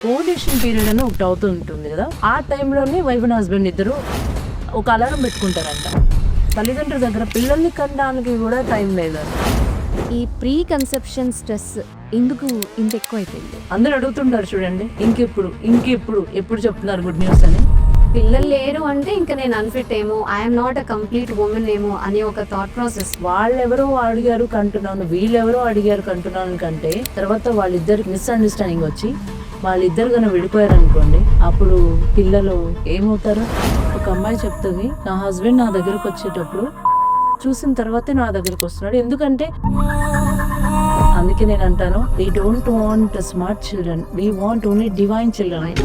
Ovulation period అని ఒకటి అవుతూ ఉంటుంది కదా, ఆ టైంలోనే వైఫ్ అండ్ హస్బెండ్ ఇద్దరు ఒక అలారం పెట్టుకుంటారంట. తల్లిదండ్రుల దగ్గర పిల్లల్ని కనడానికి కూడా టైం లేదు. ఈ ప్రీ కన్సెప్షన్ స్ట్రెస్ ఎందుకు ఇంత ఎక్కువ అయిపోయింది? అందరూ అడుగుతుంటారు చూడండి, ఇంకెప్పుడు ఎప్పుడు చెప్తున్నారు గుడ్ న్యూస్ అని. పిల్లలు లేరు అంటే ఇంకా నేను అన్ఫిట్ ఏమో, I'm not a complete women ఏమో అని ఒక థాట్ ప్రాసెస్. వాళ్ళెవరో అడిగారు కంటున్నాను, వీళ్ళెవరో అడిగారు కంటున్నాను కంటే తర్వాత వాళ్ళిద్దరికి మిస్అండర్స్టాండింగ్ వచ్చి వాళ్ళిద్దరు కన్నా విడిపోయారు అనుకోండి, అప్పుడు పిల్లలు ఏమవుతారు? ఒక అమ్మాయి చెప్తుంది, నా హస్బెండ్ నా దగ్గరకు వచ్చేటప్పుడు చూసిన తర్వాతే నా దగ్గరకు వస్తున్నాడు. ఎందుకంటే అందుకే నేను అంటాను, we don't want smart children, we want only divine children.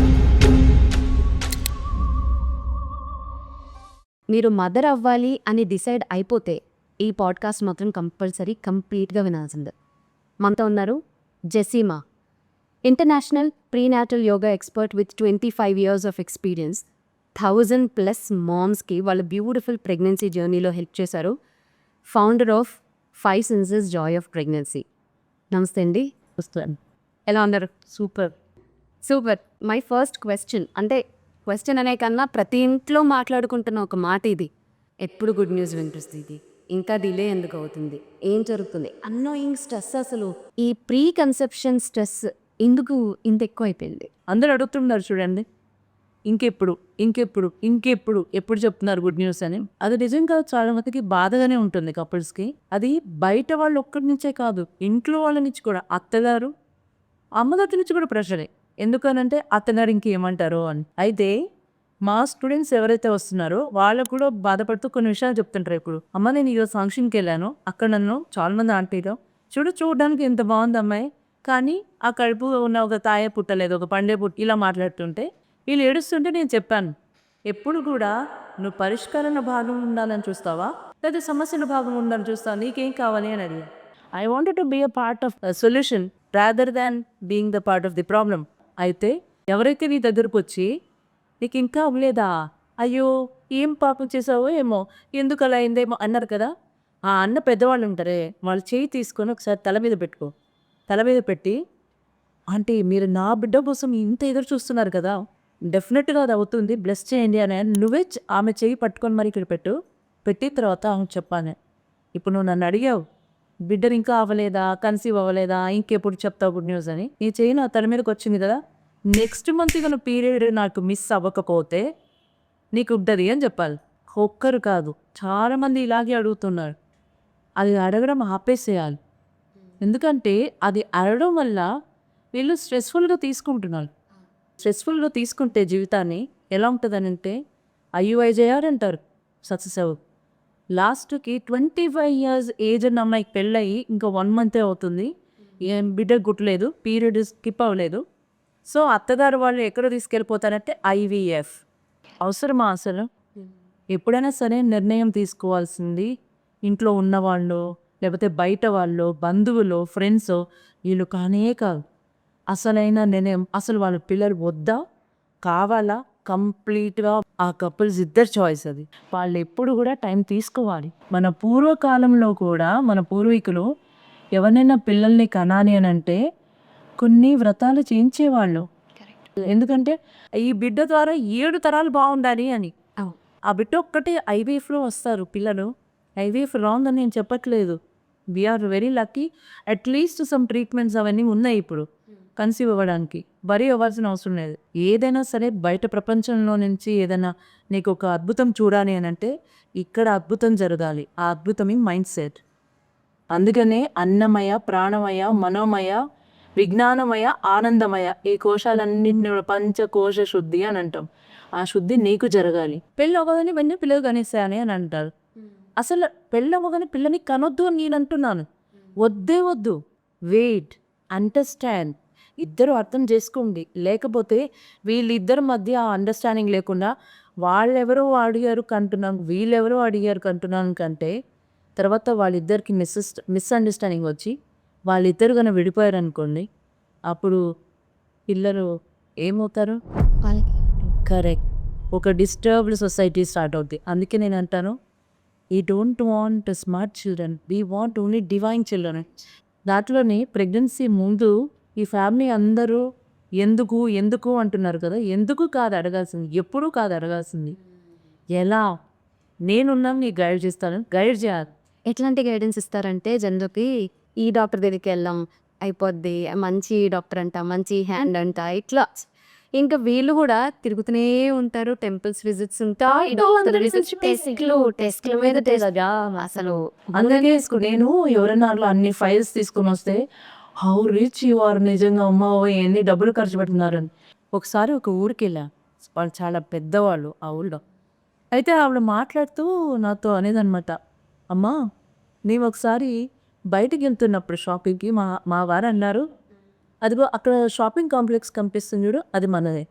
మీరు మదర్ అవ్వాలి అని డిసైడ్ అయిపోతే ఈ పాడ్కాస్ట్ మాత్రం కంప్లీట్గా వినాల్సిందే. మనతో ఉన్నారు Jesima, international prenatal yoga expert with 25 years of experience. 1000+ మామ్స్కి వాళ్ళ బ్యూటిఫుల్ ప్రెగ్నెన్సీ జర్నీలో హెల్ప్ చేశారు. Founder of 5 Senses joy of pregnancy. నమస్తే అండి, ఎలా ఉన్నారు? సూపర్. మై ఫస్ట్ క్వశ్చన్, అంటే క్వశ్చన్ అనే కన్నా ప్రతి ఇంట్లో మాట్లాడుకుంటున్న ఒక మాట ఇది. ఎప్పుడు గుడ్ న్యూస్ వినిపిస్తుంది, ఇంకా డిలే ఎందుకు అవుతుంది, ఏం జరుగుతుంది అన్నోయింగ్ స్ట్రెస్. అసలు ఈ ప్రీ కన్సెప్షన్ స్ట్రెస్ ఎందుకు ఇంత ఎక్కువ అయిపోయింది? అందరూ అడుగుతున్నారు చూడండి, ఎప్పుడు చెప్తున్నారు గుడ్ న్యూస్ అని. అది నిజంగా చాలా మందికి బాధగానే ఉంటుంది కపుల్స్కి. అది బయట వాళ్ళు ఒక్కడి నుంచే కాదు, ఇంట్లో వాళ్ళ నుంచి కూడా, అత్తగారు అమ్మగారి నుంచి కూడా ప్రెషరే. ఎందుకనంటే అత్తగారు ఇంకేమంటారో అని. అయితే మా స్టూడెంట్స్ ఎవరైతే వస్తున్నారో వాళ్ళకు కూడా బాధపడుతూ కొన్ని విషయాలు చెప్తుంటారు. ఇప్పుడు అమ్మ నేను ఈరోజు ఫంక్షన్కి వెళ్ళాను, అక్కడ నన్ను చాలా మంది ఆంటీలో చూడడానికి ఎంత బాగుంది అమ్మాయి, కానీ ఆ కడుపు ఉన్న ఒక తాయే పుట్టలేదు, ఒక పండే పుట్ట, ఇలా మాట్లాడుతుంటే వీళ్ళు ఏడుస్తుంటే నేను చెప్పాను, ఎప్పుడు కూడా నువ్వు పరిష్కరణ భాగం ఉండాలని చూస్తావా లేదా సమస్యల భాగం ఉండాలని చూస్తావా, నీకేం కావాలి అని అడిగాను. I wanted to be a part of solution rather than being the part of the problem. అయితే ఎవరైతే నీ దగ్గరకు వచ్చి నీకు ఇంకా అవ్వలేదా, అయ్యో ఏం పాపం చేసావో ఏమో, ఎందుకు అలా అయిందేమో అన్నారు కదా, ఆ అన్న పెద్దవాళ్ళు ఉంటారే, వాళ్ళు చేయి తీసుకొని ఒకసారి తల మీద పెట్టి అంటే మీరు నా బిడ్డ కోసం ఇంత ఎదురు చూస్తున్నారు కదా, డెఫినెట్గా అది అవుతుంది, బ్లెస్ చేయండి అని నువ్వే ఆమె చేయి పట్టుకొని మరి ఇక్కడ పెట్టిన తర్వాత ఆమె చెప్పాను, ఇప్పుడు నువ్వు నన్ను అడిగావు బిడ్డను ఇంకా అవ్వలేదా, కన్సీవ్ అవ్వలేదా, ఇంకెప్పుడు చెప్తావు గుడ్ న్యూస్ అని, నీ చేయి నా తల మీదకి వచ్చింది కదా, నెక్స్ట్ మంత్ ఇక పీరియడ్ నాకు మిస్ అవ్వకపోతే నీకు ఉంటుంది అని చెప్పాలి. ఒక్కరు కాదు, చాలామంది ఇలాగే అడుగుతున్నారు. అది అడగడం ఆపేసేయాలి. ఎందుకంటే అది అడగడం వల్ల వీళ్ళు స్ట్రెస్ఫుల్గా తీసుకుంటే జీవితాన్ని ఎలా ఉంటుందని అంటే ఐజేఆర్ అంటారు, సక్సెస్ అవ్వదు. లాస్ట్కి 25 years ఏజ్ ఉన్న అమ్మాయికి పెళ్ళయి ఇంకా 1 month అవుతుంది, ఏం బిడ్డ గుట్టలేదు, పీరియడ్ స్కిప్ అవ్వలేదు. సో అత్తగారు వాళ్ళు ఎక్కడ తీసుకెళ్ళిపోతారంటే IVF. అవసరమా అసలు? ఎప్పుడైనా సరే నిర్ణయం తీసుకోవాల్సింది ఇంట్లో ఉన్నవాళ్ళు, లేకపోతే బయట వాళ్ళు, బంధువులు, ఫ్రెండ్స్, వీళ్ళు కానే కాదు. అసలైన నిర్ణయం, అసలు వాళ్ళ పిల్లలు వద్దా కావాలా, కంప్లీట్గా ఆ కపుల్స్ ఇద్దరు చాయిస్. అది వాళ్ళు ఎప్పుడు కూడా టైం తీసుకోవాలి. మన పూర్వకాలంలో కూడా మన పూర్వీకులు ఎవరైనా పిల్లల్ని కనాలి అని అంటే కొన్ని వ్రతాలు చేయించేవాళ్ళు. ఎందుకంటే ఈ బిడ్డ ద్వారా 7 తరాలు బాగుండాలి అని. ఆ బిడ్డ ఒక్కటే IVFలో వస్తారు పిల్లలు. IVF రాంగ్ అని నేను చెప్పట్లేదు, we are very lucky, at least some treatments అవన్నీ ఉన్నాయి ఇప్పుడు కన్సీవ్ అవ్వడానికి. వరి అవ్వాల్సిన అవసరం లేదు. ఏదైనా సరే బయట ప్రపంచంలో నుంచి ఏదైనా నీకు ఒక అద్భుతం చూడాలి అని అంటే ఇక్కడ అద్భుతం జరగాలి. ఆ అద్భుతం మైండ్ సెట్. అందుకనే అన్నమయ, ప్రాణమయ, మనోమయ, విజ్ఞానమయ, ఆనందమయ, ఈ కోశాలన్నింటినీ పంచకోశ శుద్ధి అని అంటాం. ఆ శుద్ధి నీకు జరగాలి. పెళ్ళి అవ్వగానే వెంటనే పిల్లలు కనేసేయాలి అని అంటారు. అసలు పెళ్ళి అవ్వగానే పిల్లని కనొద్దు అని నేను అంటున్నాను. వద్దు, వెయిట్, అండర్స్టాండ్, ఇద్దరు అర్థం చేసుకోండి. లేకపోతే వీళ్ళిద్దరి మధ్య ఆ అండర్స్టాండింగ్ లేకుండా వాళ్ళెవరో అడిగారు కంటున్నాను, వీళ్ళెవరో అడిగారు కంటున్నాను కంటే తర్వాత వాళ్ళిద్దరికి మిస్అండర్స్టాండింగ్ వచ్చి వాళ్ళిద్దరు కన్నా విడిపోయారు అనుకోండి, అప్పుడు పిల్లలు ఏమవుతారు? కరెక్ట్, ఒక డిస్టర్బ్డ్ సొసైటీ స్టార్ట్ అవుతుంది. అందుకే నేను అంటాను, ఈ don't want smart children, we want only divine children. దాంట్లోనే ప్రెగ్నెన్సీ ముందు ఈ ఫ్యామిలీ అందరూ ఎందుకు ఎందుకు అంటున్నారు కదా, ఎందుకు కాదు అడగాల్సింది, ఎప్పుడూ కాదు అడగాల్సింది, ఎలా నేనున్నాను నీకు గైడ్ చేస్తాను, గైడ్ చేయాలి. ఎట్లాంటి గైడెన్స్ ఇస్తారంటే జనరల్‌కి ఈ డాక్టర్ దగ్గరికి వెళ్దాం అయిపోద్ది. మంచి డాక్టర్ అంట, మంచి హ్యాండ్ అంట ఇట్లా. ఇంకా వీళ్ళు కూడా తిరుగుతూనే ఉంటారు. టెంపుల్స్ విజిట్స్ ఉంటాయి. డాక్టర్ విజిట్స్ టెస్ట్‌ల మీద టెస్ట్. అసలు అందుకే నేను ఎవరైనా అట్లా అన్ని ఫైల్స్ తీసుకొని వస్తే హౌ రిచ్ యు ఆర్, నిజంగా అమ్మ ఎన్ని డబ్బులు ఖర్చు పెడుతున్నారని. ఒకసారి ఒక ఊరికి వెళ్ళా, వాళ్ళు చాలా పెద్దవాళ్ళు ఆ ఊళ్ళో. అయితే ఆవిడ మాట్లాడుతూ నాతో అనేదన్నమాట, అమ్మా నీవు ఒకసారి బయటికి వెళ్తున్నప్పుడు షాపింగ్కి మా మా వారు అన్నారు, అదిగో అక్కడ షాపింగ్ కాంప్లెక్స్ కనిపిస్తుంది చూడు, అది మనదే.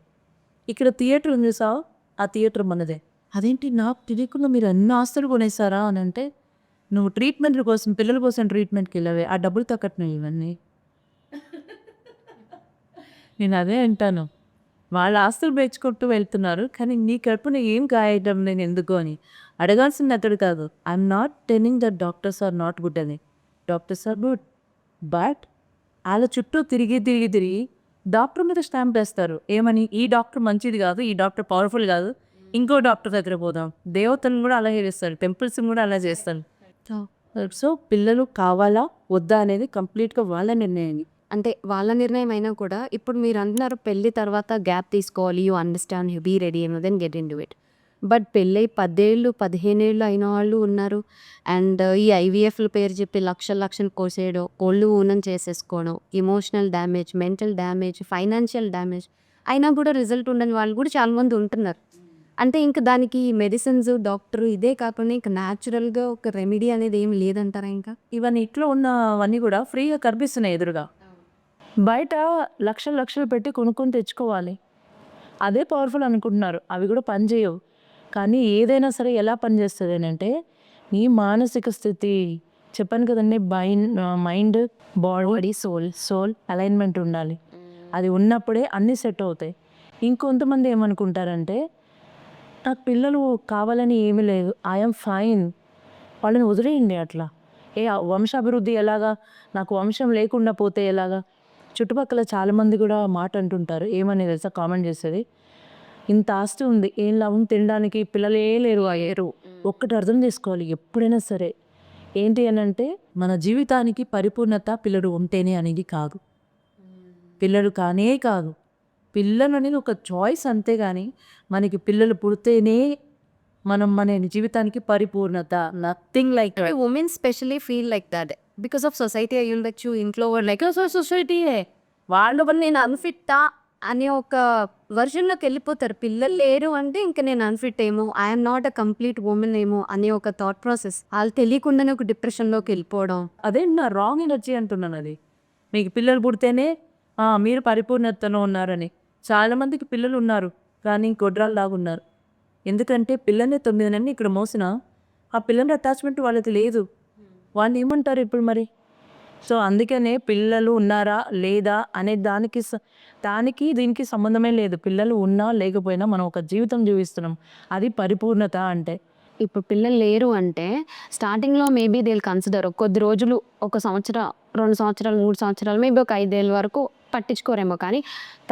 ఇక్కడ థియేటర్ ఉంది చూసావా, ఆ థియేటర్ మనదే. అదేంటి నాకు తెలియకుండా మీరు అన్ని ఆస్తులు కొనేసారా అని అంటే, నువ్వు ట్రీట్మెంట్ కోసం, పిల్లల కోసం ట్రీట్మెంట్కి వెళ్ళవే, ఆ డబ్బులు తగ్గట్టు ఇవన్నీ. నేను అదే అంటాను, వాళ్ళ ఆస్తులు పెంచుకుంటూ వెళ్తున్నారు, కానీ నీ కడుపున ఏం గాయడం నేను ఎందుకు అని అడగాల్సింది అతడు కాదు. I'm not telling that doctors are not good అని, డాక్టర్స్ ఆర్ గుడ్, బట్ వాళ్ళ చుట్టూ తిరిగి డాక్టర్ మీద స్టాంప్ వేస్తారు. ఏమని, ఈ డాక్టర్ మంచిది కాదు, ఈ డాక్టర్ పవర్ఫుల్ కాదు, ఇంకో డాక్టర్ దగ్గర పోదాం. దేవతలను కూడా అలాగే చేస్తారు, టెంపుల్స్ని కూడా అలా చేస్తారు. సో పిల్లలు కావాలా వద్దా అనేది కంప్లీట్గా వాళ్ళ నిర్ణయం. అంటే వాళ్ళ నిర్ణయం అయినా కూడా ఇప్పుడు మీరు అంటున్నారు పెళ్లి తర్వాత గ్యాప్ తీసుకోవాలి. You understand, you be ready and then get into it. But పెళ్ళై 10 ఏళ్ళు 15 ఏళ్ళు అయిన వాళ్ళు ఉన్నారు. అండ్ ఈ ఐవీఎఫ్ల పేరు చెప్పి లక్షలు కోసేయడం, కోళ్ళు ఊనం చేసేసుకోవడం, emotional damage, mental damage, financial damage అయినా కూడా రిజల్ట్ ఉండని వాళ్ళు కూడా చాలామంది ఉంటున్నారు. అంటే ఇంక దానికి మెడిసిన్స్, డాక్టర్ ఇదే కాకుండా ఇంకా న్యాచురల్గా ఒక రెమెడీ అనేది ఏమి లేదంటారా ఇంకా? ఇవన్నీ ఇంట్లో ఉన్నవన్నీ కూడా ఫ్రీగా కనిపిస్తున్నాయి ఎదురుగా. బయట లక్షలు పెట్టి కొనుక్కొని తెచ్చుకోవాలి, అదే పవర్ఫుల్ అనుకుంటున్నారు. అవి కూడా పని చేయవు. కానీ ఏదైనా సరే ఎలా పనిచేస్తుంది అని అంటే, నీ మానసిక స్థితి, చెప్పాను కదండి, మైండ్ బాడీ సోల్ అలైన్మెంట్ ఉండాలి. అది ఉన్నప్పుడే అన్నీ సెట్ అవుతాయి. ఇంకొంతమంది ఏమనుకుంటారంటే, నాకు పిల్లలు కావాలని ఏమీ లేదు, ఐఎమ్ ఫైన్, వాళ్ళని వదిలేయండి అట్లా. వంశాభివృద్ధి ఎలాగా, నాకు వంశం లేకుండా పోతే ఎలాగా. చుట్టుపక్కల చాలామంది కూడా మాట అంటుంటారు, ఏమని తెలుసా కామెంట్ చేసేది, ఇంత ఆస్తి ఉంది, ఏం లాభం, తినడానికి పిల్లలే లేరు అయ్యారు. ఒక్కటి అర్థం చేసుకోవాలి ఎప్పుడైనా సరే, ఏంటి అని అంటే, మన జీవితానికి పరిపూర్ణత పిల్లలు ఉంటేనే అనేది కాదు, పిల్లలు కానే కాదు. పిల్లలు అనేది ఒక చాయిస్ అంతేగాని, మనకి పిల్లలు పుడితేనే మన జీవితానికి పరిపూర్ణత, nothing like. Women especially feel like that because of society అయ్యి ఉండొచ్చు. ఇంట్లో లైక్ సొసైటీయే వాళ్ళ వల్ల నేను అన్ఫిట్టా అనే ఒక వర్షన్లోకి వెళ్ళిపోతారు. పిల్లలు లేరు అంటే ఇంకా నేను అన్ఫిట్ ఏమో, I'm not a complete women ఏమో అనే ఒక థాట్ ప్రాసెస్ వాళ్ళు తెలియకుండానే ఒక డిప్రెషన్లోకి వెళ్ళిపోవడం. అదే నా రాంగ్ ఎనర్జీ అంటున్నాను. అది మీకు పిల్లలు పుడితేనే మీరు పరిపూర్ణతలో ఉన్నారని. చాలామందికి పిల్లలు ఉన్నారు కానీ గొడ్రాల్లాగా ఉన్నారు. ఎందుకంటే పిల్లల్ని 9 నెలలు ఇక్కడ మోసిన ఆ పిల్లల అటాచ్మెంట్ వాళ్ళకి లేదు. వాళ్ళు ఏమంటారు ఇప్పుడు మరి? సో అందుకనే పిల్లలు ఉన్నారా లేదా అనే దానికి దీనికి సంబంధమే లేదు. పిల్లలు ఉన్నా లేకపోయినా మనం ఒక జీవితం జీవిస్తున్నాం, అది పరిపూర్ణత అంటే. ఇప్పుడు పిల్లలు లేరు అంటే స్టార్టింగ్లో మేబీ దే విల్ కన్సిడర్ కొద్ది రోజులు, 1 సంవత్సరం 2 సంవత్సరాలు 3 సంవత్సరాలు మేబీ ఒక 5 ఏళ్ళ వరకు పట్టించుకోరేమో. కానీ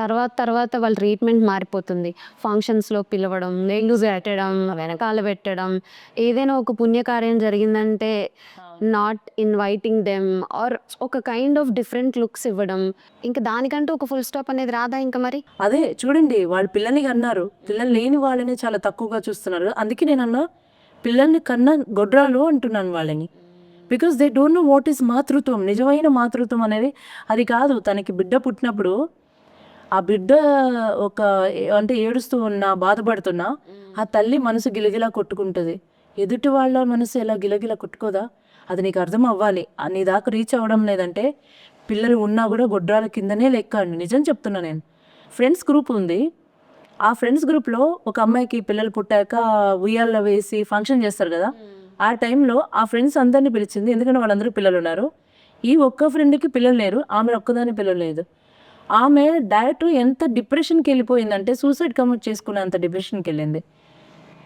తర్వాత వాళ్ళ ట్రీట్మెంట్ మారిపోతుంది. ఫంక్షన్స్లో పిలవడం, నెగ్లూజ్ పెట్టడం, వెనకాల పెట్టడం, ఏదైనా ఒక పుణ్యకార్యం జరిగిందంటే నాట్ ఇన్వైటింగ్ దెమ్ ఆర్ ఒక కైండ్ ఆఫ్ డిఫరెంట్ లుక్స్ ఇవ్వడం. ఇంకా దానికంటూ ఒక ఫుల్ స్టాప్ అనేది రాదా ఇంకా మరి? అదే చూడండి, వాళ్ళు పిల్లల్ని కన్నారు, పిల్లలు లేని వాళ్ళని చాలా తక్కువగా చూస్తున్నారు. అందుకే నేను అన్నా, పిల్లల్ని కన్నా గొడ్రాలు అంటున్నాను వాళ్ళని. Because they don't know what is మాతృత్వం. నిజమైన మాతృత్వం అనేది అది కాదు. తనకి బిడ్డ పుట్టినప్పుడు ఆ బిడ్డ అంటే ఏడుస్తూ ఉన్నా, బాధపడుతున్నా ఆ తల్లి మనసు గిలగిలా కొట్టుకుంటుంది. ఎదుటి వాళ్ళ మనసు ఎలా గిలగిలా కొట్టుకోదా? అది నీకు అర్థం అవ్వాలి. నీ దాకా రీచ్ అవ్వడం లేదంటే పిల్లలు ఉన్నా కూడా గొడ్రాల కిందనే లెక్క అండి. నిజం చెప్తున్నా నేను. ఫ్రెండ్స్ గ్రూప్ ఉంది, ఆ ఫ్రెండ్స్ గ్రూప్లో ఒక అమ్మాయికి పిల్లలు పుట్టాక ఉయ్యాల్లో వేసి ఫంక్షన్ చేస్తారు కదా, ఆ టైంలో ఆ ఫ్రెండ్స్ అందరినీ పిలిచింది. ఎందుకంటే వాళ్ళందరూ పిల్లలు ఉన్నారు. ఈ ఒక్క ఫ్రెండ్కి పిల్లలు లేరు, ఆమె ఒక్కదాని పిల్లలు లేదు. ఆమె డైరెక్ట్ ఎంత డిప్రెషన్కి వెళ్ళిపోయిందంటే సూసైడ్ కమిట్ చేసుకునేంత డిప్రెషన్కి వెళ్ళింది.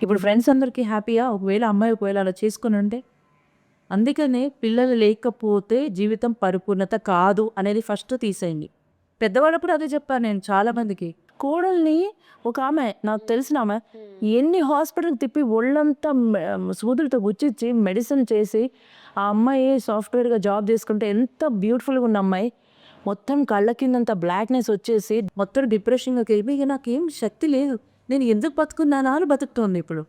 ఇప్పుడు ఫ్రెండ్స్ అందరికీ హ్యాపీయా? ఒకవేళ అలా చేసుకుని ఉంటే. అందుకనే పిల్లలు లేకపోతే జీవితం పరిపూర్ణత కాదు అనేది ఫస్ట్ తీసేయండి. పెద్దవాళ్ళప్పుడు అదే చెప్పాను నేను చాలామందికి. కోడల్ని ఒక ఆమె నాకు తెలిసిన ఆమె ఎన్ని హాస్పిటల్ తిప్పి ఒళ్ళంతా సూదులతో గుచ్చిచ్చి మెడిసిన్ చేసి ఆ అమ్మాయి సాఫ్ట్వేర్గా జాబ్ చేసుకుంటే ఎంత బ్యూటిఫుల్గా ఉన్న అమ్మాయి మొత్తం కళ్ళ కిందంత బ్లాక్నెస్ వచ్చేసి మొత్తం డిప్రెషన్లోకి వెళ్ళి ఇక నాకేం శక్తి లేదు, నేను ఎందుకు బతుకున్నానా అని బతుకుతోంది ఇప్పుడు.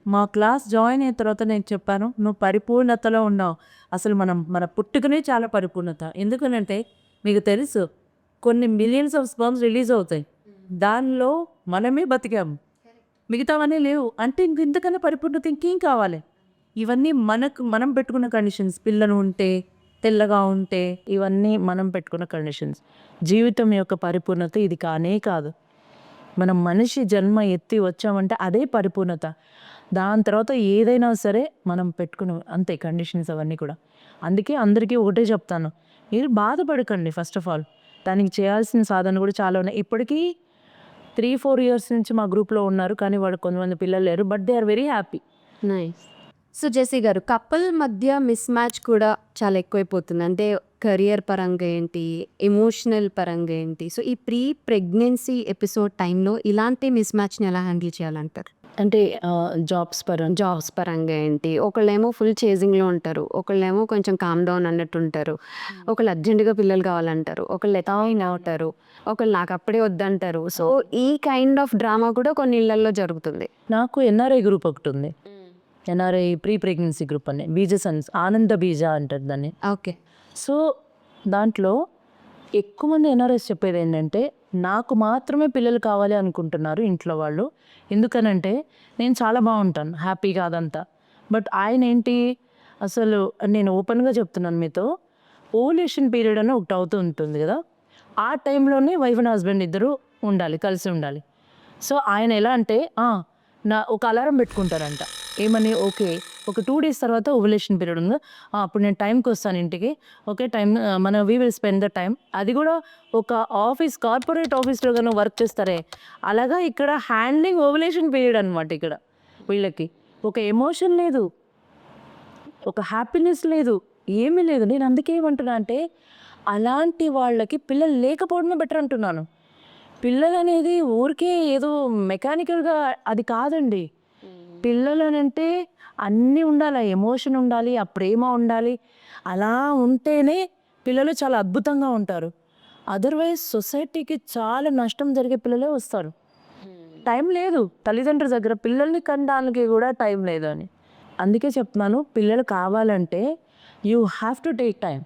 మా క్లాస్ జాయిన్ అయిన తర్వాత నేను చెప్పాను, నువ్వు పరిపూర్ణతలో ఉన్నావు. అసలు మన పుట్టుకనే చాలా పరిపూర్ణత. ఎందుకనంటే మీకు తెలుసు కొన్ని మిలియన్స్ ఆఫ్ స్పర్మ్స్ రిలీజ్ అవుతాయి, దానిలో మనమే బతికాము, మిగతావన్నీ లేవు. అంటే ఇంతకన్నా పరిపూర్ణత ఇంకేం కావాలి? ఇవన్నీ మనం పెట్టుకున్న కండిషన్స్. పిల్లలు ఉంటే, తెల్లగా ఉంటే, ఇవన్నీ మనం పెట్టుకున్న కండిషన్స్. జీవితం యొక్క పరిపూర్ణత ఇది కానే కాదు. మనం మనిషి జన్మ ఎత్తి వచ్చామంటే అదే పరిపూర్ణత. దాని తర్వాత ఏదైనా సరే మనం పెట్టుకున్న అంతే కండిషన్స్ అవన్నీ కూడా. అందుకే అందరికీ ఒకటే చెప్తాను, మీరు బాధపడకండి. ఫస్ట్ ఆఫ్ ఆల్ దానికి చేయాల్సిన సాధన కూడా చాలా ఉన్నాయి. ఇప్పటికీ 3-4 ఇయర్స్ నుంచి మా గ్రూప్లో ఉన్నారు, కానీ వాడు కొంతమంది పిల్లలు లేరు, but they are very happy. Nice. So Jessie గారు, కపుల్ మధ్య మిస్ మ్యాచ్ కూడా చాలా ఎక్కువైపోతుంది. అంటే కెరియర్ పరంగా ఏంటి, ఎమోషనల్ పరంగా ఏంటి. సో ఈ ప్రెగ్నెన్సీ ఎపిసోడ్ టైంలో ఇలాంటి మిస్ మ్యాచ్ని ఎలా హ్యాండిల్ చేయాలంటారు? అంటే జాబ్స్ పరంగా ఏంటి, ఒకళ్ళేమో ఫుల్ చేజింగ్లో ఉంటారు, ఒకళ్ళేమో కొంచెం కామ్ డౌన్ అన్నట్టు ఉంటారు, ఒకళ్ళు అర్జెంటుగా పిల్లలు కావాలంటారు, ఒకళ్ళు ఎతాయిన్ అవుతారు, ఒకళ్ళు నాకు అప్పుడే వద్దంటారు. సో ఈ కైండ్ ఆఫ్ డ్రామా కూడా కొన్ని ఇళ్లలో జరుగుతుంది. నాకు ఎన్ఆర్ఐ గ్రూప్ ఒకటి ఉంది, ఎన్ఆర్ఐ ప్రీ ప్రెగ్నెన్సీ గ్రూప్ అని, బీజ సన్స్ ఆనంద బీజ అంటారు దాన్ని. ఓకే. సో దాంట్లో ఎక్కువ మంది ఎన్ఆర్ఐస్ చెప్పేది ఏంటంటే, నాకు మాత్రమే పిల్లలు కావాలి అనుకుంటున్నారు ఇంట్లో వాళ్ళు. ఎందుకనంటే నేను చాలా బాగుంటాను, హ్యాపీగా అదంతా. బట్ ఆయన ఏంటి, అసలు నేను ఓపెన్గా చెప్తున్నాను మీతో, ఓవులేషన్ పీరియడ్ అని ఒకటి అవుతూ ఉంటుంది కదా, ఆ టైంలోనే వైఫ్ అండ్ హస్బెండ్ ఇద్దరు ఉండాలి, కలిసి ఉండాలి. సో ఆయన ఎలా అంటే ఒక అలారం పెట్టుకుంటారంట. ఏమని, ఓకే ఒక 2 days తర్వాత ఓవులేషన్ పీరియడ్ ఉంది, అప్పుడు నేను టైంకి వస్తాను ఇంటికి, okay time we will spend the time. అది కూడా ఒక కార్పొరేట్ ఆఫీస్లో కానీ వర్క్ చేస్తారే అలాగా. ఇక్కడ హ్యాండ్లింగ్ ఓవులేషన్ పీరియడ్ అనమాట. ఇక్కడ వీళ్ళకి ఒక ఎమోషన్ లేదు, ఒక హ్యాపీనెస్ లేదు, ఏమీ లేదు. నేను అందుకే ఏమంటున్నా అంటే, అలాంటి వాళ్ళకి పిల్లలు లేకపోవడమే బెటర్ అంటున్నాను. పిల్లలు అనేది ఊరికే ఏదో మెకానికల్గా అది కాదండి. పిల్లలు అంటే అన్నీ ఉండాలి, ఎమోషన్ ఉండాలి, ఆ ప్రేమ ఉండాలి. అలా ఉంటేనే పిల్లలు చాలా అద్భుతంగా ఉంటారు. అదర్వైజ్ సొసైటీకి చాలా నష్టం జరిగే పిల్లలే వస్తారు. టైం లేదు తల్లిదండ్రుల దగ్గర, పిల్లల్ని కనడానికి కూడా టైం లేదు అని. అందుకే చెప్తున్నాను, పిల్లలు కావాలంటే you have to take time.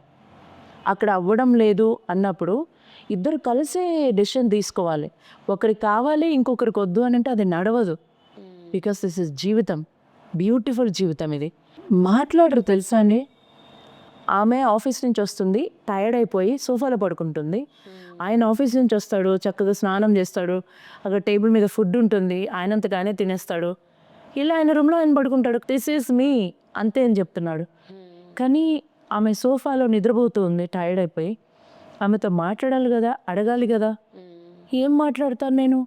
అక్కడ అవ్వడం లేదు అన్నప్పుడు ఇద్దరు కలిసే డెసిషన్ తీసుకోవాలి. ఒకరికి కావాలి, ఇంకొకరికి వద్దు అని అంటే అది నడవదు. బికాస్ దిస్ ఇస్ జీవితం, బ్యూటిఫుల్ జీవితం ఇది. మాట్లాడరు తెలుసా అండి. ఆమె ఆఫీస్ నుంచి వస్తుంది, టైర్డ్ అయిపోయి సోఫాలో పడుకుంటుంది. ఆయన ఆఫీస్ నుంచి వస్తాడు, చక్కగా స్నానం చేస్తాడు, అక్కడ టేబుల్ మీద ఫుడ్ ఉంటుంది, ఆయనంతగా ఆయనే తినేస్తాడు, ఇలా ఆయన రూమ్లో ఆయన పడుకుంటాడు. దిస్ ఈజ్ మీ అంతే అని చెప్తున్నాడు. కానీ ఆమె సోఫాలో నిద్రపోతూ ఉంది టైర్డ్ అయిపోయి. ఆమెతో మాట్లాడాలి కదా, అడగాలి కదా, ఏం మాట్లాడతాను నేను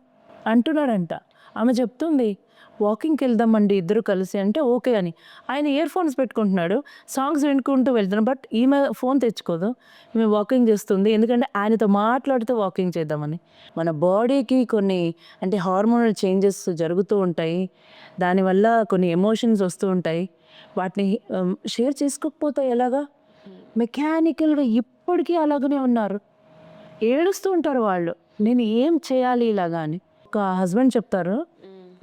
అంటున్నాడంట. ఆమె చెప్తుంది, వాకింగ్కి వెళ్దామండి ఇద్దరు కలిసి అంటే ఓకే అని. ఆయన ఇయర్ ఫోన్స్ పెట్టుకుంటున్నాడు, సాంగ్స్ వినుకుంటూ వెళ్తున్నాడు. బట్ ఈమె ఫోన్ తెచ్చుకోదు, ఈమె వాకింగ్ చేస్తుంది. ఎందుకంటే ఆయనతో మాట్లాడుతూ వాకింగ్ చేద్దామని. మన బాడీకి కొన్ని అంటే హార్మోనల్ చేంజెస్ జరుగుతూ ఉంటాయి, దానివల్ల కొన్ని ఎమోషన్స్ వస్తూ ఉంటాయి. వాటిని షేర్ చేసుకోకపోతే ఎలాగా? మెకానికల్గా ఇప్పటికీ అలాగనే ఉన్నారు, ఏడుస్తూ ఉంటారు వాళ్ళు, నేను ఏం చేయాలి ఇలాగా అని. ఒక హస్బెండ్ చెప్తారు,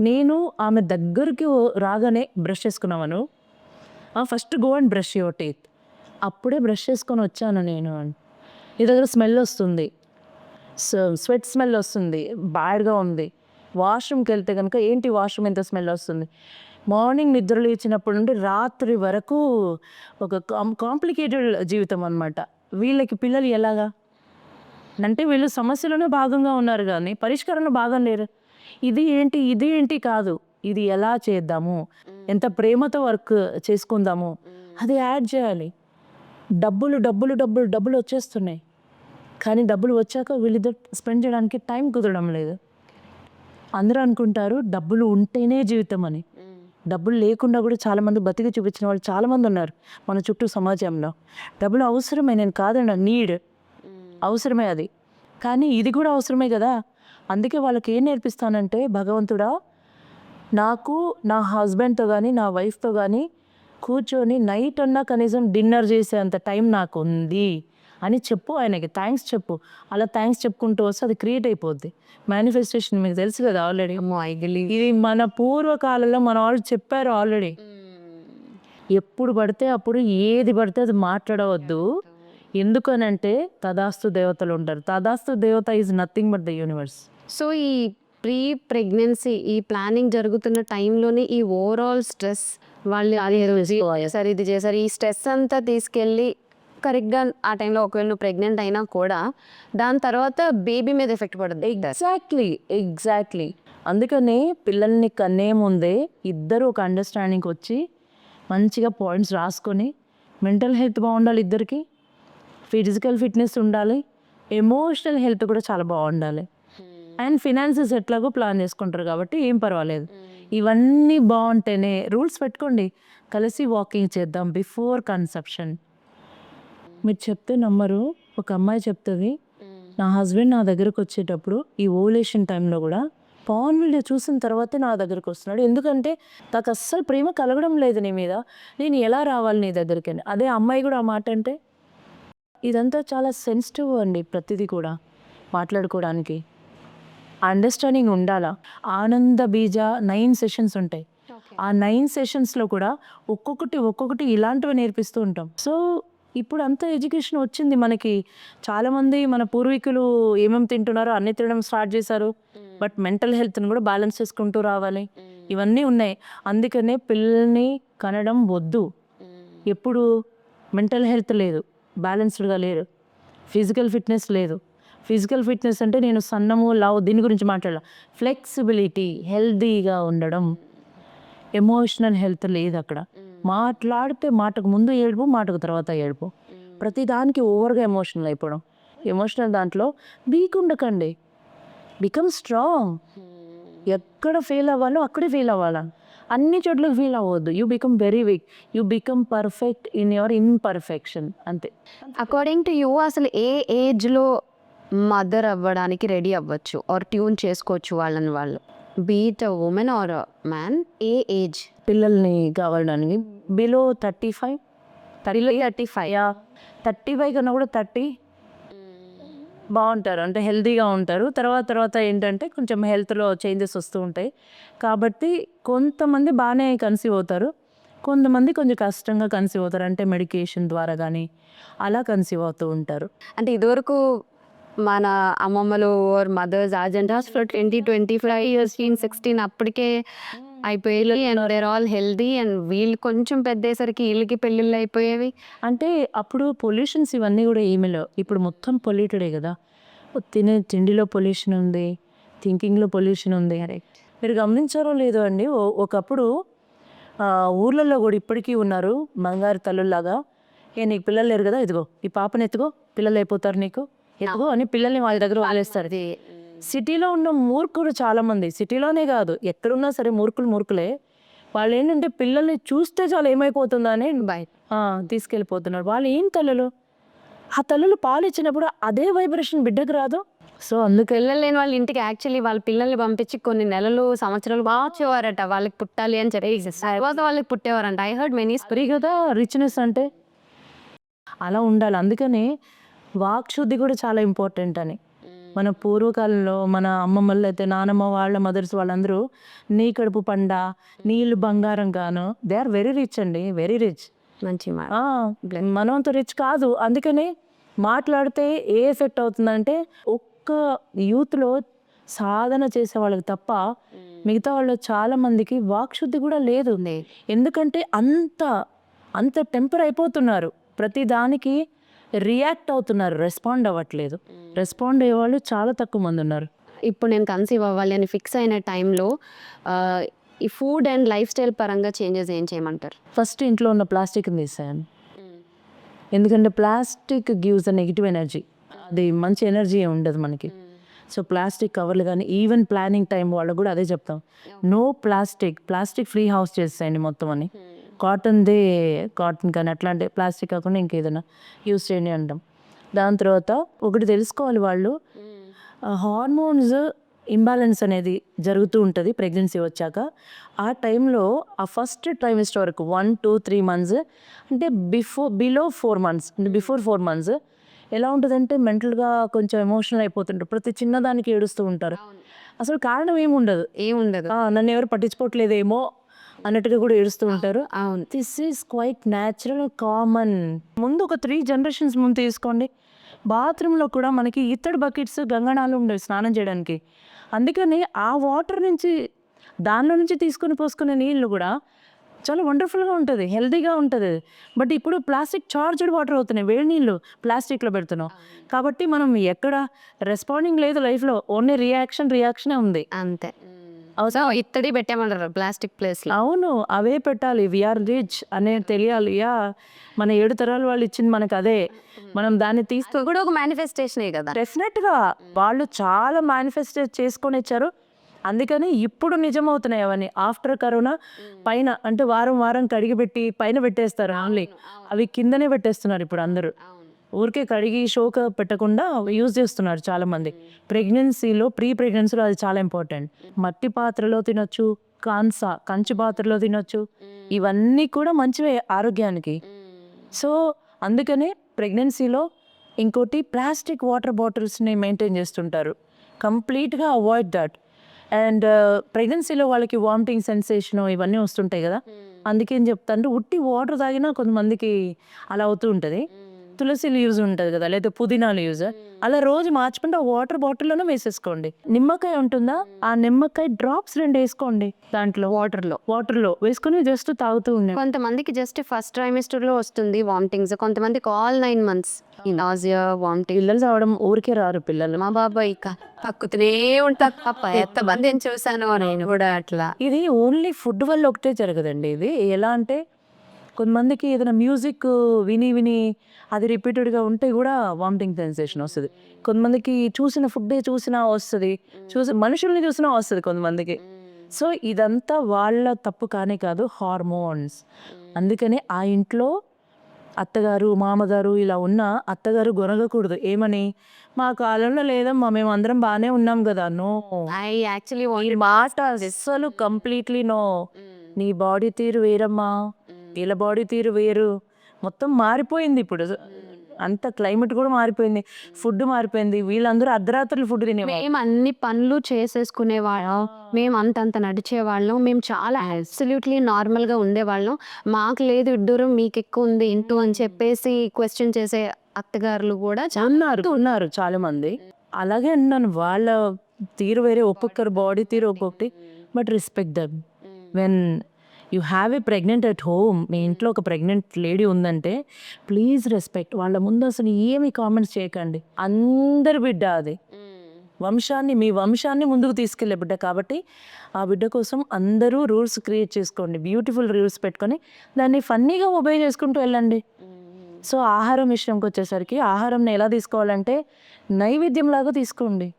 నేను ఆమె దగ్గరికి రాగానే బ్రష్ చేసుకున్నాను, first go and brush your teeth, అప్పుడే బ్రష్ చేసుకొని వచ్చాను నేను అని. నీ దగ్గర స్మెల్ వస్తుంది, స్వెట్ స్మెల్ వస్తుంది, బ్యాడ్గా ఉంది, వాష్రూమ్కి వెళ్తే కనుక ఏంటి వాష్రూమ్ ఎంత స్మెల్ వస్తుంది. మార్నింగ్ నిద్ర లేచినప్పటి నుండి రాత్రి వరకు ఒక కాంప్లికేటెడ్ జీవితం అనమాట. వీళ్ళకి పిల్లలు ఎలాగా అంటే, వీళ్ళు సమస్యలోనే భాగంగా ఉన్నారు కానీ పరిష్కారంలో భాగం లేరు. ఇది ఏంటి కాదు, ఇది ఎలా చేద్దాము, ఎంత ప్రేమతో వర్క్ చేసుకుందాము, అది యాడ్ చేయాలి. డబ్బులు వచ్చేస్తున్నాయి, కానీ డబ్బులు వచ్చాక వీళ్ళిద్దరు స్పెండ్ చేయడానికి టైం కుదరడం లేదు. అందరూ అనుకుంటారు డబ్బులు ఉంటేనే జీవితం అని. డబ్బులు లేకుండా కూడా చాలామంది బతికి చూపించిన వాళ్ళు చాలామంది ఉన్నారు మన చుట్టూ సమాజంలో. డబ్బులు అవసరమే, నేను కాదన్నా, నీడ్ అవసరమే అది. కానీ ఇది కూడా అవసరమే కదా. అందుకే వాళ్ళకి ఏం నేర్పిస్తానంటే, భగవంతుడా నాకు నా హస్బెండ్తో కానీ నా వైఫ్తో కానీ కూర్చొని నైట్ అన్నా కనీసం డిన్నర్ చేసేంత టైం నాకు ఉంది అని చెప్పు, ఆయనకి థ్యాంక్స్ చెప్పు. అలా థ్యాంక్స్ చెప్పుకుంటూ వస్తే అది క్రియేట్ అయిపోద్ది. మేనిఫెస్టేషన్ మీకు తెలుసు కదా ఆల్రెడీ. ఇది మన పూర్వకాలంలో మన వాళ్ళు చెప్పారు ఆల్రెడీ. ఎప్పుడు పడితే అప్పుడు ఏది పడితే అది మాట్లాడవద్దు. ఎందుకనంటే తదాస్తు దేవతలు ఉంటారు. తదాస్తు దేవత is nothing but the universe. So ఈ ప్రీ ప్రెగ్నెన్సీ ఈ ప్లానింగ్ జరుగుతున్న టైంలోనే ఈ ఓవరాల్ స్ట్రెస్ వాళ్ళు అది చేశారు ఇది చేశారు ఈ స్ట్రెస్ అంతా తీసుకెళ్ళి కరెక్ట్గా ఆ టైంలో ఒకవేళ నువ్వు ప్రెగ్నెంట్ అయినా కూడా దాని తర్వాత బేబీ మీద ఎఫెక్ట్ పడుతుంది. ఎగ్జాక్ట్లీ. అందుకనే పిల్లల్ని కన్నే ముందే ఇద్దరు ఒక అండర్స్టాండింగ్కి వచ్చి మంచిగా పాయింట్స్ రాసుకొని, మెంటల్ హెల్త్ బాగుండాలి ఇద్దరికి, ఫిజికల్ ఫిట్నెస్ ఉండాలి, ఎమోషనల్ హెల్త్ కూడా చాలా బాగుండాలి, అండ్ ఫినాన్సెస్ ఎట్లాగో ప్లాన్ చేసుకుంటారు కాబట్టి ఏం పర్వాలేదు. ఇవన్నీ బాగుంటేనే రూల్స్ పెట్టుకోండి. కలిసి వాకింగ్ చేద్దాం బిఫోర్ కన్సెప్షన్. మీరు చెప్తే నమ్మరు, ఒక అమ్మాయి చెప్తుంది, నా హస్బెండ్ నా దగ్గరకు వచ్చేటప్పుడు ఈ ఓవులేషన్ టైంలో కూడా పవన్ వీడియో చూసిన తర్వాతే నా దగ్గరకు వస్తున్నాడు. ఎందుకంటే నాకు అస్సలు ప్రేమ కలగడం లేదు నీ మీద, నేను ఎలా రావాలి నీ దగ్గరికి అని. అదే అమ్మాయి కూడా ఆ మాట అంటే, ఇదంతా చాలా సెన్సిటివ్ అండి. ప్రతిదీ కూడా మాట్లాడుకోవడానికి అండర్స్టాండింగ్ ఉండాలా. ఆనంద బీజ 9 సెషన్స్ ఉంటాయి. ఆ 9 సెషన్స్లో కూడా ఒక్కొక్కటి ఇలాంటివి నేర్పిస్తూ ఉంటాం. సో ఇప్పుడు అంత ఎడ్యుకేషన్ వచ్చింది మనకి. చాలామంది మన పూర్వీకులు ఏమేమి తింటున్నారో అన్నీ తినడం స్టార్ట్ చేశారు. బట్ మెంటల్ హెల్త్ని కూడా బ్యాలెన్స్ చేసుకుంటూ రావాలి. ఇవన్నీ ఉన్నాయి. అందుకనే పిల్లల్ని కనడం వద్దు. ఎప్పుడు మెంటల్ హెల్త్ లేదు, బ్యాలెన్స్డ్గా లేరు, ఫిజికల్ ఫిట్నెస్ లేదు. ఫిజికల్ ఫిట్నెస్ అంటే నేను సన్నము లావు దీని గురించి మాట్లాడాల. ఫ్లెక్సిబిలిటీ, హెల్దీగా ఉండడం, ఎమోషనల్ హెల్త్ లేదు అక్కడ. మాట్లాడితే మాటకు ముందు ఏడుపు, మాటకు తర్వాత ఏడుపు, ప్రతి దానికి ఓవర్గా ఎమోషనల్ అయిపోవడం. ఎమోషనల్ దాంట్లో వీక్ ఉండకండి, బికమ్ స్ట్రాంగ్. ఎక్కడ ఫెయిల్ అవ్వాలో అక్కడే ఫెయిల్ అవ్వాలా, అన్ని చోట్లకి ఫెయిల్ అవ్వద్దు. You become very weak, you become perfect in your imperfection, అంతే. అకార్డింగ్ టు యూ అసలు ఏ ఏజ్లో మదర్ అవ్వడానికి రెడీ అవ్వచ్చు ఆర్ ట్యూన్ చేసుకోవచ్చు వాళ్ళని వాళ్ళు, be it a women or a man? ఏ ఏజ్ పిల్లల్ని కావడానికి బిలో 35, 35 కన్నా కూడా 30 బాగుంటారు, అంటే హెల్తీగా ఉంటారు. తర్వాత ఏంటంటే కొంచెం హెల్త్లో చేంజెస్ వస్తూ ఉంటాయి. కాబట్టి కొంతమంది బాగానే కన్సీవ్ అవుతారు, కొంతమంది కొంచెం కష్టంగా కన్సీవ్ అవుతారు. అంటే మెడికేషన్ ద్వారా కానీ అలా కన్సీవ్ అవుతూ ఉంటారు. అంటే ఇదివరకు మన అమ్మమ్మలు ఆర్ మదర్స్ ఆ జనరేషన్లో 20-25 years 16 అప్పటికే అయిపోయేవి and they're all healthy and వీళ్ళు కొంచెం పెద్దసరికి వీళ్ళకి పెళ్ళిళ్ళు అయిపోయేవి. అంటే అప్పుడు పొల్యూషన్స్ ఇవన్నీ కూడా ఏమీ లేవు. ఇప్పుడు మొత్తం పొల్యూటెడే కదా. తినే తిండిలో పొల్యూషన్ ఉంది, థింకింగ్లో పొల్యూషన్ ఉంది. మీరు గమనించారో లేదో అండి, ఒకప్పుడు ఊర్లలో కూడా ఇప్పటికీ ఉన్నారు బంగారు తల్లుల్లాగా. నీకు పిల్లలు లేరు కదా, ఇదిగో ఈ పాపని ఎత్తుకో, పిల్లలు అయిపోతారు నీకు, ఎత్తుకో అని పిల్లల్ని వాళ్ళ దగ్గర వదిలేస్తారు. సిటీలో ఉన్న మూర్ఖులు చాలామంది, సిటీలోనే కాదు ఎక్కడున్నా సరే మూర్ఖులే. వాళ్ళు ఏంటంటే పిల్లల్ని చూస్తే చాలా ఏమైపోతుందని తీసుకెళ్ళిపోతున్నారు. వాళ్ళు ఏం తల్లులు, ఆ తల్లులు పాలు ఇచ్చినప్పుడు అదే వైబ్రేషన్ బిడ్డకు రాదు. సో అందుకే పిల్లలు లేని వాళ్ళ ఇంటికి యాక్చువల్లీ వాళ్ళ పిల్లల్ని పంపించి కొన్ని నెలలు సంవత్సరాలు వచ్చేవారట వాళ్ళకి పుట్టాలి అని చెప్పి, తర్వాత వాళ్ళకి పుట్టేవారంట. ఐ హర్డ్ మెనీ స్టోరీ కదా. రిచ్నెస్ అంటే అలా ఉండాలి. అందుకనే వాక్శుద్ధి కూడా చాలా ఇంపార్టెంట్ అని. మన పూర్వకాలంలో మన అమ్మమ్మలు అయితే నానమ్మ వాళ్ళ మదర్స్ వాళ్ళందరూ నీ కడుపు పండ, నీళ్ళు బంగారం గాను, దే ఆర్ వెరీ రిచ్ అండి, వెరీ రిచ్. మంచి మనంత రిచ్ కాదు. అందుకనే మాట్లాడితే ఏ ఎఫెక్ట్ అవుతుందంటే, ఒక్క యూత్లో సాధన చేసే వాళ్ళకి తప్ప మిగతా వాళ్ళు చాలా మందికి వాక్శుద్ధి కూడా లేదు. ఎందుకంటే అంత టెంపర్ అయిపోతున్నారు, ప్రతి దానికి రియాక్ట్ అవుతున్నారు, రెస్పాండ్ అవ్వట్లేదు. రెస్పాండ్ అయ్యేవాళ్ళు చాలా తక్కువ మంది ఉన్నారు. ఇప్పుడు నేను కన్సీవ్ అవ్వాలి అని ఫిక్స్ అయిన టైంలో ఈ ఫుడ్ అండ్ లైఫ్ స్టైల్ పరంగా చేంజెస్ ఏం చేయమంటారు? ఫస్ట్ ఇంట్లో ఉన్న ప్లాస్టిక్ని తీసేయండి. ఎందుకంటే plastic gives a negative energy, అది మంచి ఎనర్జీ ఉండదు మనకి. సో ప్లాస్టిక్ కవర్లు కానీ ఈవెన్ ప్లానింగ్ టైం వాళ్ళకు కూడా అదే చెప్తాం, నో ప్లాస్టిక్ ఫ్రీ హౌస్ చేసేయండి మొత్తం అని. కాటన్ కానీ అట్లాంటి ప్లాస్టిక్ కాకుండా ఇంకేదైనా యూస్ చేయండి అంటాం. దాని తర్వాత ఒకటి తెలుసుకోవాలి వాళ్ళు, హార్మోన్స్ ఇంబ్యాలెన్స్ అనేది జరుగుతూ ఉంటుంది ప్రెగ్నెన్సీ వచ్చాక. ఆ టైంలో ఆ ఫస్ట్ ట్రైమిస్టర్ వరకు 1, 2, 3 మంత్స్ అంటే బిలో 4 మంత్స్ అంటే బిఫోర్ 4 మంత్స్ ఎలా ఉంటుందంటే మెంటల్గా కొంచెం ఎమోషనల్ అయిపోతుంటారు, ప్రతి చిన్నదానికి ఏడుస్తూ ఉంటారు. అసలు కారణం ఏముండదు, ఏముండదు. నన్ను ఎవరు పట్టించుకోవట్లేదేమో అన్నట్టుగా కూడా ఏడుస్తూ ఉంటారు. అవును. This is quite natural, common. ముందు ఒక 3 generations ముందు తీసుకోండి, బాత్రూంలో కూడా మనకి ఇత్తడి బకెట్స్ గంగణాలు ఉండేవి స్నానం చేయడానికి. అందుకని ఆ వాటర్ నుంచి, దానిలో నుంచి తీసుకొని పోసుకునే నీళ్ళు కూడా చాలా వండర్ఫుల్గా ఉంటుంది, హెల్తీగా ఉంటుంది. బట్ ఇప్పుడు ప్లాస్టిక్ చార్జ్డ్ వాటర్ అవుతున్నాయి, వేడి నీళ్ళు ప్లాస్టిక్లో పెడుతున్నాం. కాబట్టి మనం ఎక్కడ రెస్పాండింగ్ లేదు లైఫ్లో, ఓన్లీ రియాక్షనే ఉంది. అంతే. సో ఇత్తడి పెట్టామంటారు ప్లాస్టిక్ ప్లేస్లో. అవును, అవే పెట్టాలి. వీఆర్ రిచ్ అనేది తెలియాలి. మన 7 తరాల వాళ్ళు ఇచ్చింది మనకు అదే, మనం దాన్ని తీస్తూ కూడా ఒక మేనిఫెస్టేషనే కదా. డెఫినెట్గా వాళ్ళు చాలా మేనిఫెస్ట్ చేసుకొని ఇచ్చారు. అందుకని ఇప్పుడు నిజమవుతున్నాయి అవన్నీ. ఆఫ్టర్ కరోనా పైన అంటే వారం కడిగి పెట్టి పైన పెట్టేస్తారు ఓన్లీ, అవి కిందనే పెట్టేస్తున్నారు ఇప్పుడు అందరూ. ఊరికే కడిగి షోక పెట్టకుండా యూజ్ చేస్తున్నారు చాలామంది. ప్రెగ్నెన్సీలో ప్రీ ప్రెగ్నెన్సీలో అది చాలా ఇంపార్టెంట్. మట్టి పాత్రలో తినొచ్చు, కంచు పాత్రలో తినొచ్చు, ఇవన్నీ కూడా మంచివే ఆరోగ్యానికి. సో అందుకనే ప్రెగ్నెన్సీలో ఇంకోటి ప్లాస్టిక్ వాటర్ బాటిల్స్ని మెయింటైన్ చేస్తుంటారు, కంప్లీట్గా అవాయిడ్ దట్. అండ్ ప్రెగ్నెన్సీలో వాళ్ళకి వామిటింగ్ సెన్సేషన్ ఇవన్నీ వస్తుంటాయి కదా, అందుకేం చెప్తాను, ఉట్టి వాటర్ తాగినా కొంతమందికి అలా అవుతూ ఉంటుంది. తులసి లీవ్స్ ఉంటుంది కదా, లేదా పుదీనా లీవ్స్, అలా రోజు మార్చుకుంటే ఆ వాటర్ బాటిల్లోనే వేసేసుకోండి. నిమ్మకాయ ఉంటుందా, ఆ నిమ్మకాయ డ్రాప్స్ 2 వేసుకోండి దాంట్లో, వాటర్లో వేసుకుని జస్ట్ తాగుతూ ఉండే. కొంతమందికి జస్ట్ ఫస్ట్ ట్రైమిస్టర్లో వస్తుంది వామిటింగ్స్, కొంతమందికి ఆల్ 9 months నాజియా వామిటింగ్. పిల్లలు రావడం ఊరికే రారు పిల్లలు. మా బాబాయ్ ఇక పక్కుతూనే ఉంటారు పాప, ఎంతమంది నేను చూసాను నేను కూడా అట్లా. ఇది ఓన్లీ ఫుడ్ వల్ల ఒకటే జరగదండి. ఇది ఎలా అంటే కొంతమందికి ఏదైనా మ్యూజిక్ విని అది రిపీటెడ్గా ఉంటే కూడా వామిటింగ్ సెన్సేషన్ వస్తుంది. కొంతమందికి చూసిన ఫుడ్డే చూసినా వస్తుంది, మనుషుల్ని చూసినా వస్తుంది కొంతమందికి. సో ఇదంతా వాళ్ళ తప్పు కానే కాదు, హార్మోన్స్. అందుకనే ఆ ఇంట్లో అత్తగారు మామగారు ఇలా ఉన్న అత్తగారు గొనగకూడదు. ఏమని, మా కాలంలో లేదమ్మా, మేము అందరం బాగానే ఉన్నాం కదా. నో, ఐ యాక్చువల్లీ ఈ మాట అస్సలు కంప్లీట్లీ నో. నీ బాడీ తీరు వేరమ్మా, వీళ్ళ బాడీ తీరు వేరు, మొత్తం మారిపోయింది ఇప్పుడు. అంత క్లైమేట్ కూడా మారిపోయింది, ఫుడ్ మారిపోయింది. వీళ్ళందరూ అర్ధరాత్రులు ఫుడ్ తినేవాళ్ళు. మేము అన్ని పనులు చేసేసుకునేవాళ్ళం, మేము అంతంత నడిచేవాళ్ళం, మేము చాలా అబ్సల్యూట్లీ నార్మల్గా ఉండేవాళ్ళం. మాకు లేదు ఇడ్డూరం, మీకు ఎక్కువ ఉంది ఇంటూ అని చెప్పేసి క్వశ్చన్ చేసే అత్తగారులు కూడా ఉన్నారు చాలా మంది. అలాగే అన్నాను, వాళ్ళ తీరు వేరే, ఒక్కొక్కరు బాడీ తీరు ఒక్కొక్కటి. But respect them. When you have a pregnant at home, మీ ఇంట్లో ఒక ప్రెగ్నెంట్ లేడీ ఉందంటే ప్లీజ్ రెస్పెక్ట్. వాళ్ళ ముందు అసలు ఏమి కామెంట్స్ చేయకండి. అందరి బిడ్డ అది, మీ వంశాన్ని ముందుకు తీసుకెళ్లే బిడ్డ. కాబట్టి ఆ బిడ్డ కోసం అందరూ రూల్స్ క్రియేట్ చేసుకోండి, బ్యూటిఫుల్ రూల్స్ పెట్టుకొని దాన్ని ఫన్నీగా ఒబే చేసుకుంటూ వెళ్ళండి. సో ఆహారం విషయంకి వచ్చేసరికి, ఆహారంని ఎలా తీసుకోవాలంటే నైవేద్యంలాగా తీసుకోండి.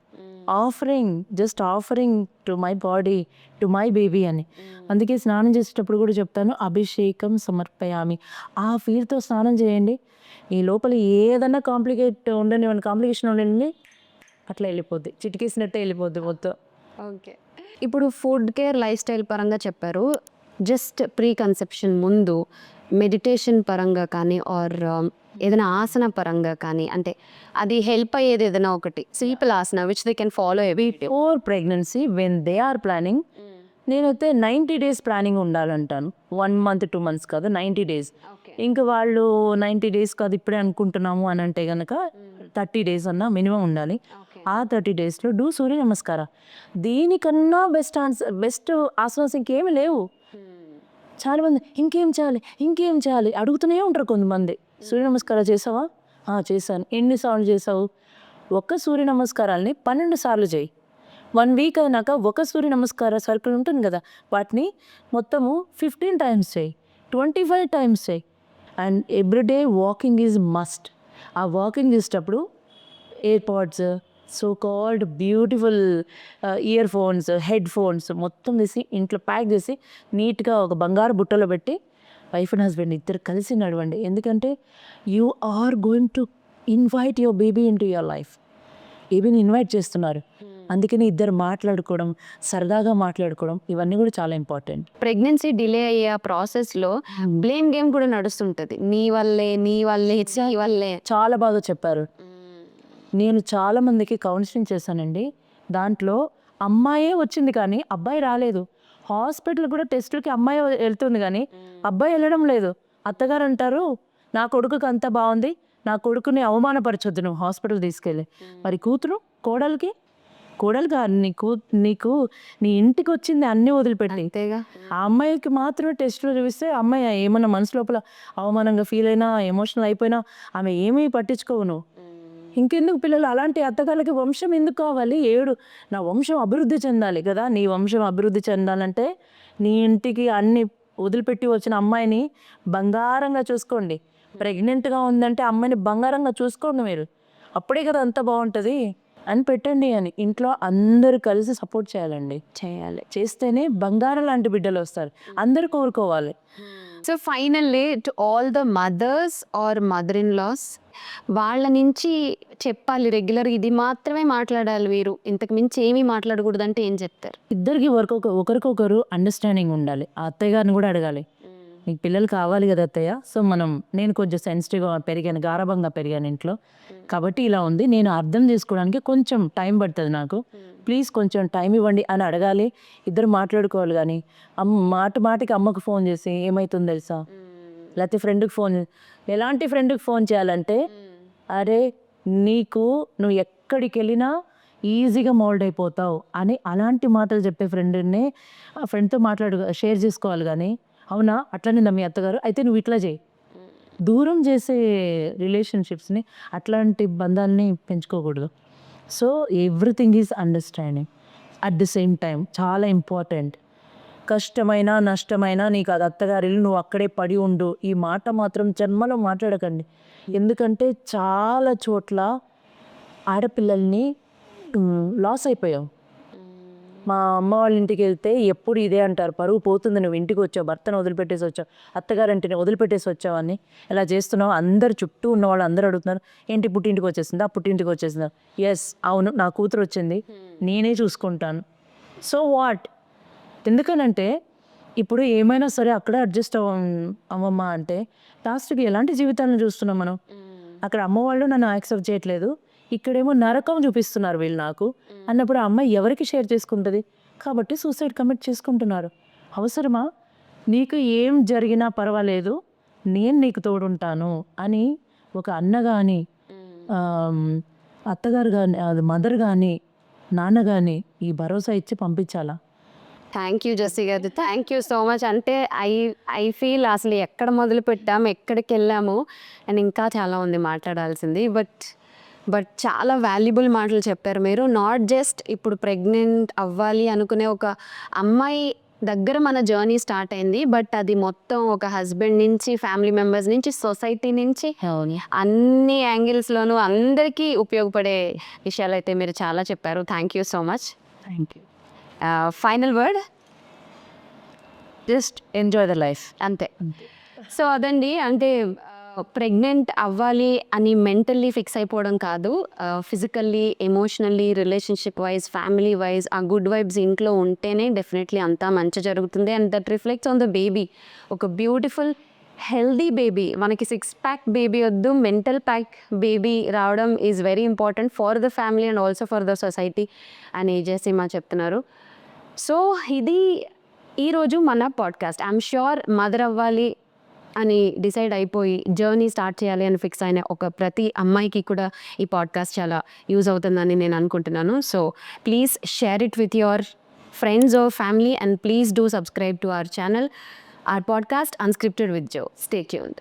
Just offering to my body, to my baby అని. అందుకే స్నానం చేసేటప్పుడు కూడా చెప్తాను, అభిషేకం సమర్పయామి. ఆ ఫీల్తో స్నానం చేయండి. ఈ లోపల ఏదన్నా కాంప్లికేషన్ ఉండని అట్లా వెళ్ళిపోద్ది, చిటికేసినట్టే వెళ్ళిపోద్ది మొత్తం. ఓకే. ఇప్పుడు ఫుడ్ కేర్ లైఫ్ స్టైల్ పరంగా చెప్పారు. జస్ట్ ప్రీ కన్సెప్షన్ ముందు మెడిటేషన్ పరంగా కానీ ఆర్ ఏదైనా ఆసన పరంగా కానీ, అంటే అది హెల్ప్ అయ్యేది ఏదైనా ఒకటి simple asana which they can follow every day. Before pregnancy when they are planning, నేనైతే 90 days ప్లానింగ్ ఉండాలంటాను. 1 month 2 months కాదు, 90 days. ఇంకా వాళ్ళు 90 days కాదు ఇప్పుడే అనుకుంటున్నాము అని అంటే కనుక 30 days అన్నా మినిమం ఉండాలి. ఆ 30 daysలో డూ సూర్య నమస్కార. దీనికన్నా బెస్ట్ ఆసనాస్ ఇంకేమి లేవు. చాలామంది ఇంకేం చేయాలి అడుగుతూనే ఉంటారు కొంతమంది. సూర్య నమస్కారం చేసావా? చేశాను. ఎన్నిసార్లు చేసావు? ఒక్క సూర్య నమస్కారాలని 12 సార్లు చేయి. 1 week అయినాక ఒక సూర్య నమస్కార సర్కిల్ ఉంటుంది కదా, వాటిని మొత్తము 15 times చేయి, 25 times చేయి. And everyday walking is must. ఆ వాకింగ్ చేసేటప్పుడు AirPods, so called beautiful ear phones, head phones మొత్తం తీసి ఇంట్లో ప్యాక్ చేసి నీట్గా ఒక బంగారు బుట్టలో పెట్టి వైఫ్ అండ్ హస్బెండ్ ఇద్దరు కలిసి నడవండి. ఎందుకంటే you are going to invite your baby into your life. బేబీని ఇన్వైట్ చేస్తున్నారు, అందుకని ఇద్దరు మాట్లాడుకోవడం, సరదాగా మాట్లాడుకోవడం, ఇవన్నీ కూడా చాలా ఇంపార్టెంట్. ప్రెగ్నెన్సీ డిలే అయ్యే ఆ ప్రాసెస్లో బ్లేమ్ గేమ్ కూడా నడుస్తుంటుంది. నీ వల్లే నీ వల్లే. చాలా బాగా చెప్పారు. నేను చాలా మందికి కౌన్సిలింగ్ చేశానండి. దాంట్లో అమ్మాయే వచ్చింది కానీ అబ్బాయి రాలేదు. హాస్పిటల్ కూడా టెస్టులకి అమ్మాయి వెళ్తుంది కానీ అబ్బాయి వెళ్ళడం లేదు. అత్తగారు అంటారు, నా కొడుకుకి అంతా బాగుంది, నా కొడుకుని అవమానపరచొద్దు నువ్వు హాస్పిటల్ తీసుకెళ్ళి. మరి కోడలికి నీకు నీ ఇంటికి వచ్చింది అన్నీ వదిలిపెట్టి, అంతేగా. ఆ అమ్మాయికి మాత్రమే టెస్టులు చూపిస్తే అమ్మాయి ఏమన్నా మనసు లోపల అవమానంగా ఫీల్ అయినా, ఎమోషనల్ అయిపోయినా ఆమె ఏమీ పట్టించుకోవు నువ్వు. ఇంకెందుకు పిల్లలు? అలాంటి అత్తగారికి వంశం ఎందుకు కావాలి? నా వంశం అభివృద్ధి చెందాలి కదా. నీ వంశం అభివృద్ధి చెందాలంటే నీ ఇంటికి అన్ని వదిలిపెట్టి వచ్చిన అమ్మాయిని బంగారంగా చూసుకోండి. ప్రెగ్నెంట్గా ఉందంటే అమ్మాయిని బంగారంగా చూసుకోండి మీరు, అప్పుడే కదా అంత బాగుంటుంది అని పెట్టండి అని ఇంట్లో అందరూ కలిసి సపోర్ట్ చేయాలండి. చేస్తేనే బంగారం లాంటి బిడ్డలు వస్తారు. అందరూ కోరుకోవాలి. So finally to all the mothers or mother in laws, వాళ్ళ నుంచి చెప్పాలి రెగ్యులర్ ఇది మాత్రమే మాట్లాడాలి, వీరు ఇంతకు మించి ఏమీ మాట్లాడకూడదు అంటే ఏం చెప్తారు? ఇద్దరికి ఒకరికొకరు అండర్స్టాండింగ్ ఉండాలి. ఆ అత్తయ్య గారిని కూడా అడగాలి, నీకు పిల్లలు కావాలి కదా అత్తయ్య. సో నేను కొంచెం సెన్సిటివ్గా పెరిగాను, గారాబంగా పెరిగాను ఇంట్లో, కాబట్టి ఇలా ఉంది, నేను అర్థం చేసుకోవడానికి కొంచెం టైం పడుతుంది నాకు, ప్లీజ్ కొంచెం టైం ఇవ్వండి అని అడగాలి. ఇద్దరు మాట్లాడుకోవాలి. కానీ మాటికి అమ్మకు ఫోన్ చేసి ఏమవుతుందో తెలుసా, లేకపోతే ఫ్రెండ్కి ఎలాంటి ఫ్రెండ్కి ఫోన్ చేయాలంటే, అరే నువ్వు ఎక్కడికి వెళ్ళినా ఈజీగా మోల్డ్ అయిపోతావు అని అలాంటి మాటలు చెప్పే ఫ్రెండ్ని ఆ ఫ్రెండ్తో షేర్ చేసుకోవాలి. కానీ అవునా అట్లనే మీ అత్తగారు అయితే నువ్వు ఇట్లా చేయి, దూరం చేసే రిలేషన్షిప్స్ని, అట్లాంటి బంధాలని పెంచుకోకూడదు. So everything is understanding at the same time చాలా ఇంపార్టెంట్. కష్టమైనా నష్టమైనా నీకు అది అత్తగారి నువ్వు అక్కడే పడి ఉండు, ఈ మాట మాత్రం జన్మలో మాట్లాడకండి. ఎందుకంటే చాలా చోట్ల ఆడపిల్లల్ని లాస్ అయిపోయావు. మా అమ్మ వాళ్ళ ఇంటికి వెళ్తే ఎప్పుడు ఇదే అంటారు, పరువు పోతుంది, నువ్వు ఇంటికి వచ్చావు, భర్తను వదిలిపెట్టేసి వచ్చావు, అత్తగారంటిని వదిలిపెట్టేసి వచ్చావు అని ఎలా చేస్తున్నావు. అందరు చుట్టూ ఉన్న వాళ్ళు అందరూ అడుగుతున్నారు, ఏంటి పుట్టింటికి వచ్చేసిందా, పుట్టింటికి వచ్చేసిందా? ఎస్ అవును, నా కూతురు వచ్చింది, నేనే చూసుకుంటాను. So what? ఎందుకనంటే ఇప్పుడు ఏమైనా సరే అక్కడే అడ్జస్ట్ అవ్వమ్మ అంటే లాస్ట్కి ఎలాంటి జీవితాలను చూస్తున్నాం మనం. అక్కడ అమ్మ వాళ్ళు నన్ను యాక్సెప్ట్ చేయట్లేదు, ఇక్కడేమో నరకం చూపిస్తున్నారు వీళ్ళు నాకు అన్నప్పుడు ఆ అమ్మాయి ఎవరికి షేర్ చేసుకుంటుంది? కాబట్టి సూసైడ్ కమిట్ చేసుకుంటున్నారు. అవసరమా? నీకు ఏం జరిగినా పర్వాలేదు, నేను నీకు తోడుంటాను అని ఒక అన్న కానీ, అత్తగారు కానీ, అది మదర్ కానీ, నాన్న కానీ ఈ భరోసా ఇచ్చి పంపించాలా. థ్యాంక్ యూ జెస్సీ గారు, థ్యాంక్ యూ సో మచ్. అంటే ఐ ఫీల్ అసలు ఎక్కడ మొదలు పెట్టాము, ఎక్కడికి వెళ్ళాము అండ్ ఇంకా చాలా ఉంది మాట్లాడాల్సింది. బట్ చాలా వాల్యుబుల్ మాటలు చెప్పారు మీరు. నాట్ జస్ట్ ఇప్పుడు ప్రెగ్నెంట్ అవ్వాలి అనుకునే ఒక అమ్మాయి దగ్గర మన జర్నీ స్టార్ట్ అయింది, బట్ అది మొత్తం ఒక హస్బెండ్ నుంచి, ఫ్యామిలీ మెంబర్స్ నుంచి, సొసైటీ నుంచి, అన్ని యాంగిల్స్లోనూ అందరికీ ఉపయోగపడే విషయాలు అయితే మీరు చాలా చెప్పారు. Thank you so much. Thank you. Final word? Just enjoy the life, అంతే. సో అదండి, అంటే ప్రెగ్నెంట్ అవ్వాలి అని మెంటల్లీ ఫిక్స్ అయిపోవడం కాదు, physically, emotionally, relationship wise, family wise ఆ గుడ్ వైబ్స్ ఇంట్లో ఉంటేనే డెఫినెట్లీ అంతా మంచి జరుగుతుంది. And that reflects on the baby. ఒక బ్యూటిఫుల్ హెల్దీ బేబీ, మనకి 6 pack బేబీ వద్దు, మెంటల్ ప్యాక్ బేబీ రావడం is very important for the family and also for the society అని జెస్సీమా చెప్తున్నారు. సో ఇది ఈరోజు మన పాడ్కాస్ట్. ఐఎమ్ ష్యూర్ మదర్ అవ్వాలి అని డిసైడ్ అయిపోయి జర్నీ స్టార్ట్ చేయాలి అని ఫిక్స్ అయిన ప్రతి అమ్మాయికి కూడా ఈ పాడ్కాస్ట్ చాలా యూజ్ అవుతుందని నేను అనుకుంటున్నాను. So please share it with your friends or family and please do subscribe to our channel, our podcast Unscripted with Joe. Stay tuned.